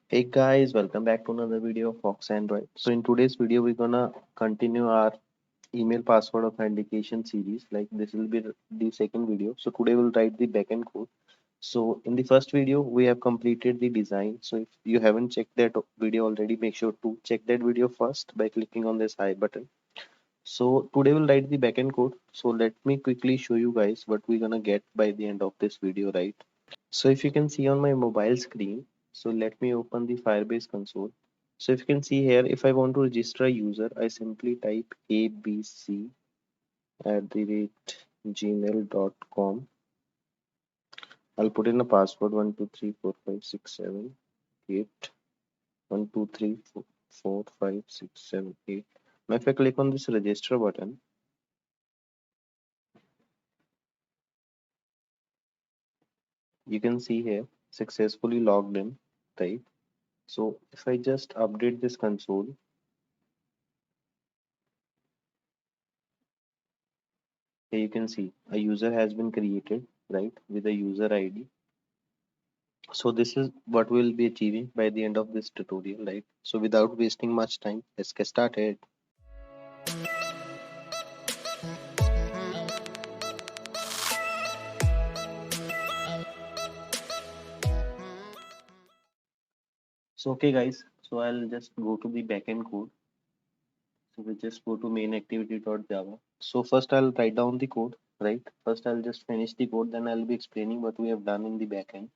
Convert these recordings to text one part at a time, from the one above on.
Hey guys, welcome back to another video of Fox Android. So in today's video, we're gonna continue our email password authentication series. Like this will be the second video. So today we'll write the backend code. So in the first video, we have completed the design. So if you haven't checked that video already, make sure to check that video first by clicking on this I button. So today we'll write the backend code. So let me quickly show you guys what we're gonna get by the end of this video, right? So if you can see on my mobile screen, so let me open the Firebase console. So if you can see here, if I want to register a user, I simply type abc@gmail.com. I'll put in a password 1234567 8 1234567 8. Now if I click on this register button, you can see here successfully logged in, right? So if I just update this console, here you can see a user has been created, right, with a user ID. So this is what we'll be achieving by the end of this tutorial, right? So without wasting much time, let's get started. So okay guys, so I'll just go to the backend code. So we just go to main activity.java. So first I'll write down the code, right? First I'll just finish the code, then I'll be explaining what we have done in the backend.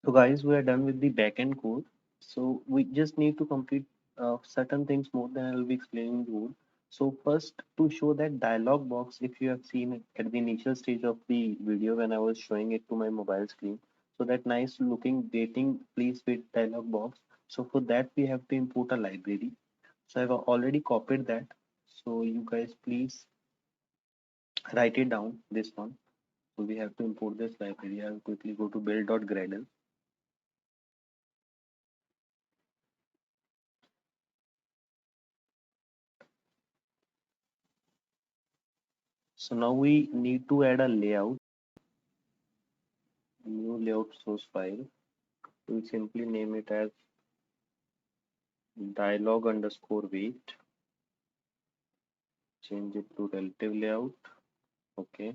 So guys, we are done with the backend code. So we just need to complete certain things more than I'll be explaining the code. So first, to show that dialog box, if you have seen it at the initial stage of the video when I was showing it to my mobile screen, so that nice looking dating please wait dialog box. So for that we have to import a library. So I've already copied that. So you guys please write it down, this one. So we have to import this library. I'll quickly go to build.gradle. So now we need to add a layout, new layout source file. We simply name it as dialog underscore wait, change it to relative layout. Okay.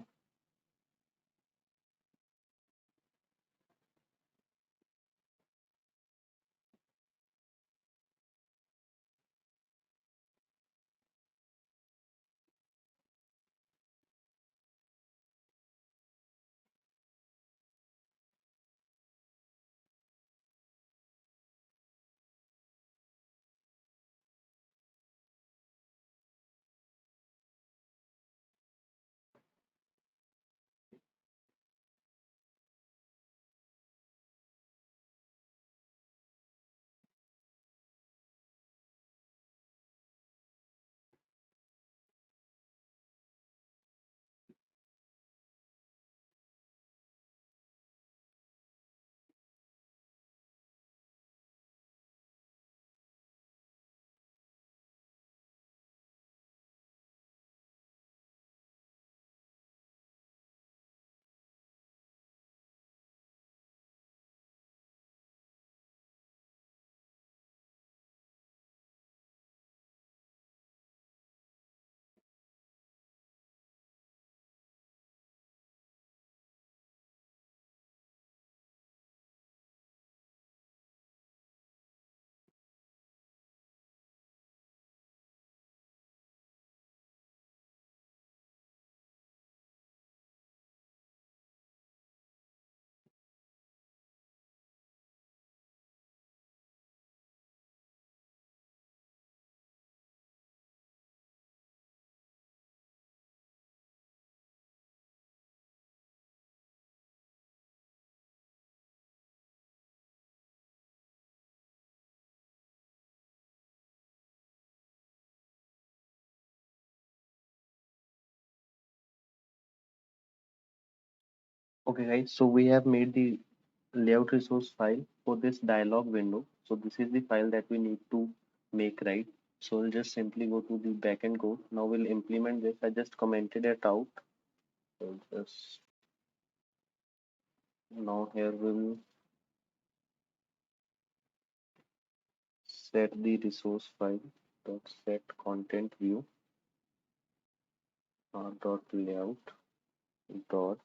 Okay guys, so we have made the layout resource file for this dialog window. So this is the file that we need to make, right? So we'll just simply go to the backend code. Now we'll implement this. I just commented it out. So just now here we'll set the resource file dot set content view dot layout dot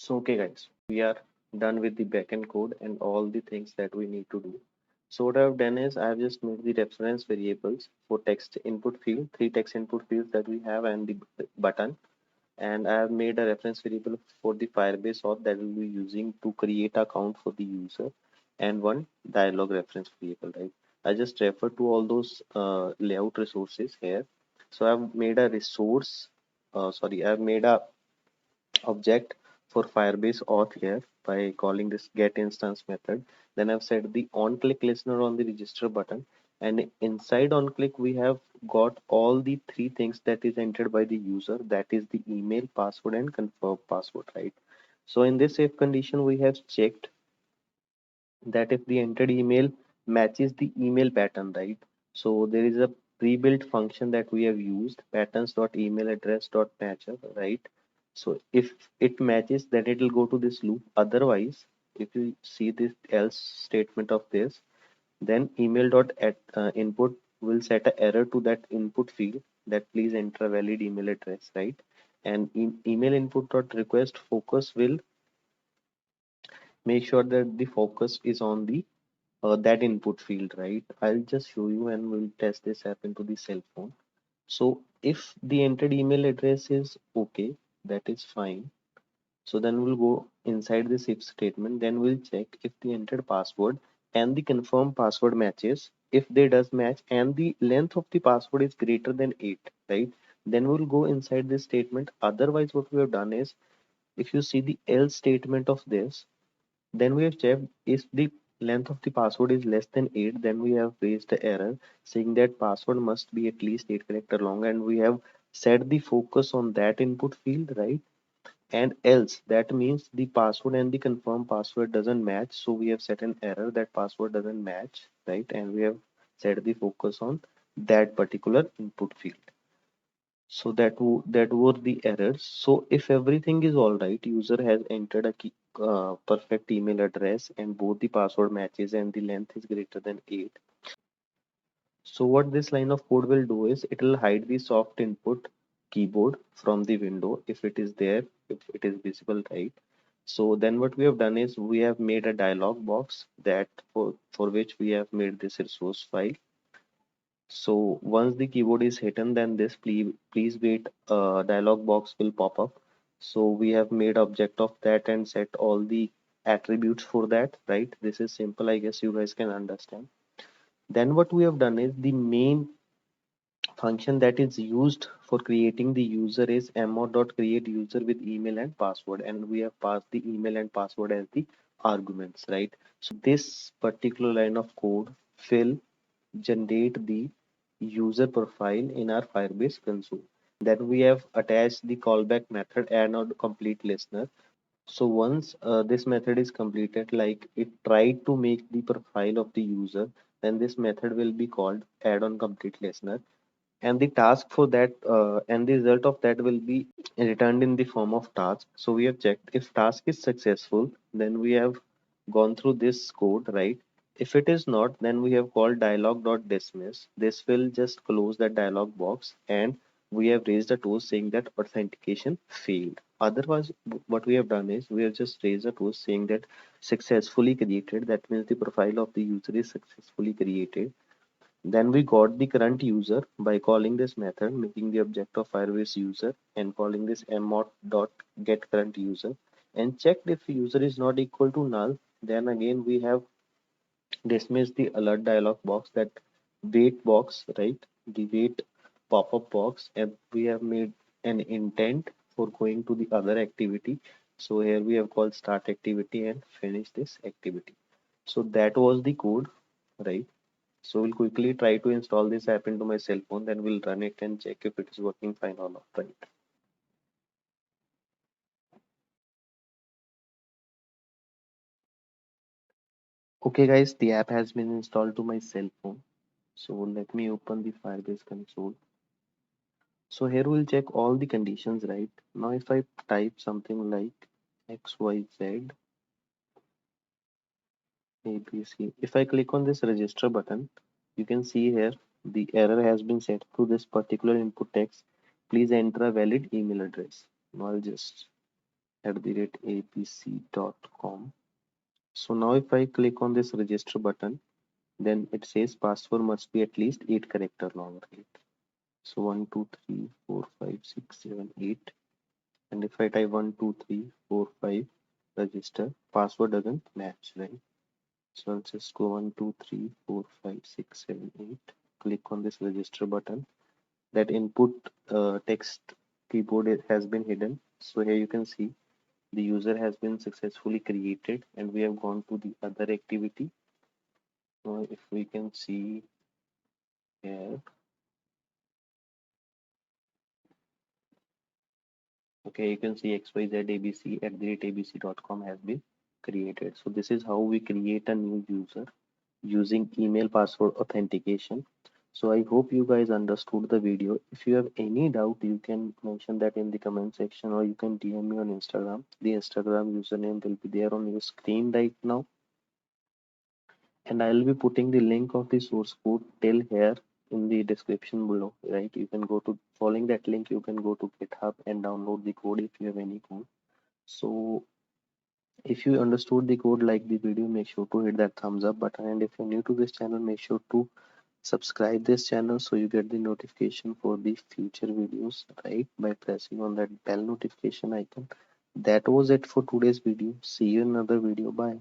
So, okay, guys, we are done with the backend code and all the things that we need to do. So, what I've done is I've just made the reference variables for text input field, three text input fields that we have, and the button. And I have made a reference variable for the Firebase auth that we'll be using to create account for the user, and one dialog reference variable, right? I just refer to all those layout resources here. So I've made a I've made a object for Firebase auth here by calling this get instance method. Then I've set the on click listener on the register button, and inside on click we have got all the three things that is entered by the user, that is the email, password, and confirm password, right? So in this if condition we have checked that if the entered email matches the email pattern, right? So there is a pre-built function that we have used, patterns.emailaddress.matchup, right? So if it matches, then it will go to this loop. Otherwise, if you see this else statement of this, then email.input will set an error to that input field that please enter a valid email address, right? And email input dot request focus will make sure that the focus is on the that input field, right? I'll just show you and we'll test this app into the cell phone. So if the entered email address is okay, that is fine. So then we'll go inside this if statement, then we'll check if the entered password and the confirmed password matches. If they does match and the length of the password is greater than 8, right? Then we'll go inside this statement. Otherwise, what we have done is, if you see the else statement of this, then we have checked if the length of the password is less than 8, then we have raised the error saying that password must be at least 8 character long, and we have set the focus on that input field, right? And else, that means the password and the confirmed password doesn't match, so we have set an error that password doesn't match, right? And we have set the focus on that particular input field. So that were the errors. So if everything is all right, user has entered a perfect email address and both the password matches and the length is greater than 8. So what this line of code will do is it will hide the soft input keyboard from the window if it is there, if it is visible, right? So then what we have done is we have made a dialog box that for which we have made this resource file. So once the keyboard is hidden, then this please wait dialog box will pop up. So we have made object of that and set all the attributes for that, right? This is simple, I guess you guys can understand. Then what we have done is the main function that is used for creating the user is mod.create user with email and password, and we have passed the email and password as the arguments, right? So this particular line of code will generate the user profile in our Firebase console. Then we have attached the callback method add on complete listener. So once this method is completed, like it tried to make the profile of the user, then this method will be called add on complete listener, and the task for that and the result of that will be returned in the form of task. So we have checked if task is successful, then we have gone through this code, right? If it is not, then we have called dialog.dismiss. This will just close that dialog box, and we have raised a toast saying that authentication failed. Otherwise, what we have done is we have just raised a toast saying that successfully created. That means the profile of the user is successfully created. Then we got the current user by calling this method, making the object of Firebase user and calling this mod.getCurrentUser, and checked if user is not equal to null. Then again we have dismissed the alert dialog box, that wait box, right? The wait pop-up box, and we have made an intent for going to the other activity. So here we have called start activity and finish this activity. So that was the code, right? So we'll quickly try to install this app into my cell phone, then we'll run it and check if it is working fine or not, right? Okay guys, the app has been installed to my cell phone. So let me open the Firebase console. So here we'll check all the conditions, right? Now if I type something like XYZ ABC, if I click on this register button, you can see here the error has been set to this particular input text. Please enter a valid email address. Now I'll just @apc.com. So now if I click on this register button, then it says password must be at least 8 character long, right? So 1, 2, 3, 4, 5, 6, 7, 8. And if I type 1, 2, 3, 4, 5, register, password doesn't match, right? So I'll just go 1, 2, 3, 4, 5, 6, 7, 8. Click on this register button. That input text keyboard has been hidden. So here you can see the user has been successfully created, and we have gone to the other activity. So if we can see here, okay, you can see xyzabc@abc.com has been created. So this is how we create a new user using email password authentication. So I hope you guys understood the video. If you have any doubt, you can mention that in the comment section, or you can DM me on Instagram. The Instagram username will be there on your screen right now, and I'll be putting the link of the source code till here in the description below, right? You can go to, following that link, you can go to GitHub and download the code if you have any code. So if you understood the code, like the video, make sure to hit that thumbs up button, and if you're new to this channel, make sure to subscribe this channel so you get the notification for the future videos, right, by pressing on that bell notification icon. That was it for today's video. See you in another video. Bye.